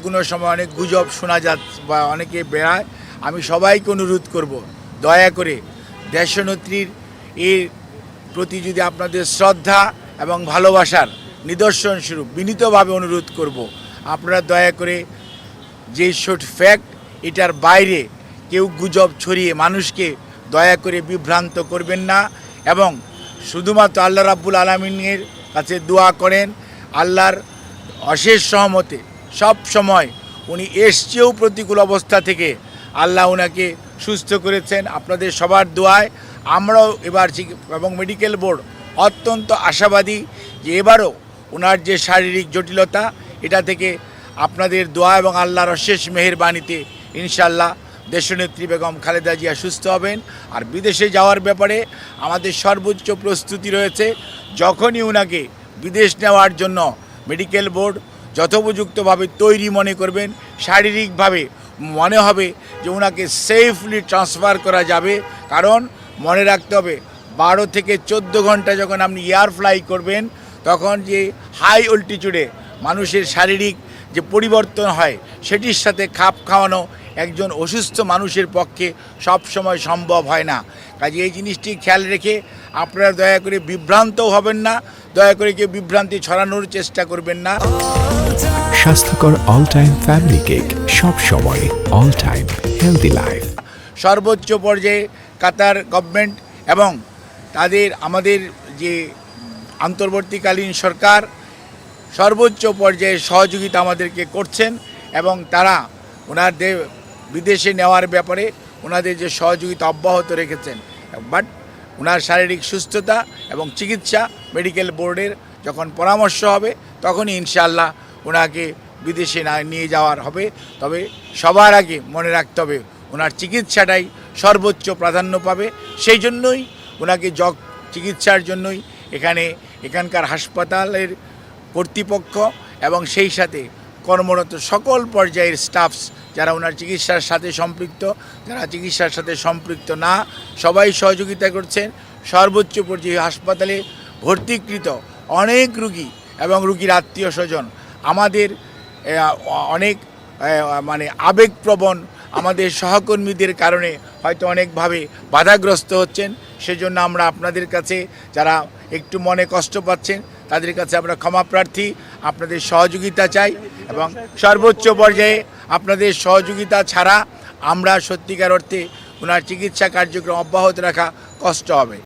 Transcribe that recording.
কোনো সময় অনেক গুজব শোনা যাচ্ছে বা অনেকে বেড়ায়। আমি সবাইকে অনুরোধ করব, দয়া করে দেশনেত্রীর এর প্রতি যদি আপনাদের শ্রদ্ধা এবং ভালোবাসার নিদর্শন স্বরূপ বিনীতভাবে অনুরোধ করব, আপনারা দয়া করে যে শর্ট ফ্যাক্ট এটার বাইরে কেউ গুজব ছড়িয়ে মানুষকে দয়া করে বিভ্রান্ত করবেন না এবং শুধুমাত্র আল্লাহ রাব্বুল আলামিনের কাছে দোয়া করেন। আল্লাহর অশেষ সহমতে সব সময় উনি এসছেও প্রতিকূল অবস্থা থেকে আল্লাহ ওনাকে সুস্থ করেছেন। আপনাদের সবার দোয়ায় আমরাও এবার এবং মেডিকেল বোর্ড অত্যন্ত আশাবাদী যে এবারও ওনার যে শারীরিক জটিলতা এটা থেকে আপনাদের দোয়া এবং আল্লাহর অশেষ মেহেরবানিতে ইনশাআল্লাহ দেশনেত্রী বেগম খালেদা জিয়া সুস্থ হবেন। আর বিদেশে যাওয়ার ব্যাপারে আমাদের সর্বোচ্চ প্রস্তুতি রয়েছে। যখনই ওনাকে বিদেশ নেওয়ার জন্য মেডিকেল বোর্ড যথোপযুক্তভাবে তৈরি মনে করবেন, শারীরিকভাবে মনে হবে যে ওনাকে সেফলি ট্রান্সফার করা যাবে। কারণ মনে রাখতে হবে 12 থেকে 14 ঘন্টা যখন আপনি এয়ার ফ্লাই করবেন তখন যে হাই অল্টিটিউডে মানুষের শারীরিক যে পরিবর্তন হয় সেটির সাথে খাপ খাওয়ানো একজন অসুস্থ মানুষের পক্ষে সব সময় সম্ভব হয় না। কাজে এই জিনিসটি খেয়াল রেখে আপনারা দয়া করে বিভ্রান্তও হবেন না, দয়া করে কেউ বিভ্রান্তি ছড়ানোর চেষ্টা করবেন না। স্বাস্থ্যকর অল টাইম ফ্যামিলি কেক, সব সময় অল টাইম হেলদি লাইফ। সর্বোচ্চ পর্যায়ে কাতার গভর্নমেন্ট এবং আমাদের যে অন্তর্বর্তীকালীন সরকার সর্বোচ্চ পর্যায়ে সহযোগিতা আমাদেরকে করছেন এবং তারা ওনাদের বিদেশে নেওয়ার ব্যাপারে ওনাদের যে সহযোগিতা অব্যাহত রেখেছেন। বাট ওনার শারীরিক সুস্থতা এবং চিকিৎসা মেডিকেল বোর্ডের যখন পরামর্শ হবে তখনই ইনশাআল্লাহ ওনাকে বিদেশে নিয়ে যাওয়ার হবে। তবে সবার আগে মনে রাখতে হবে ওনার চিকিৎসাটাই সর্বোচ্চ প্রাধান্য পাবে। সেই জন্যই ওনাকে চিকিৎসার জন্যই এখানকার হাসপাতালের কর্তৃপক্ষ এবং সেই সাথে কর্মরত সকল পর্যায়ের স্টাফস যারা ওনার চিকিৎসার সাথে সম্পৃক্ত, যারা চিকিৎসার সাথে সম্পৃক্ত না, সবাই সহযোগিতা করছেন। সর্বোচ্চ পর্যায়ে হাসপাতালে ভর্তিকৃত অনেক রুগী এবং রুগীর আত্মীয় স্বজন আমাদের অনেক আবেগপ্রবণ আমাদের সহকর্মীদের কারণে হয়তো অনেকভাবে বাধাগ্রস্ত হচ্ছেন। সেজন্য আমরা আপনাদের কাছে যারা একটু মনে কষ্ট পাচ্ছেন তাদের কাছে আমরা ক্ষমা প্রার্থী, আপনাদের সহযোগিতা চাই এবং সর্বোচ্চ পর্যায়ে আপনাদের সহযোগিতা ছাড়া আমরা সত্যিকার অর্থে ওনার চিকিৎসা কার্যক্রম অব্যাহত রাখা কষ্ট হবে।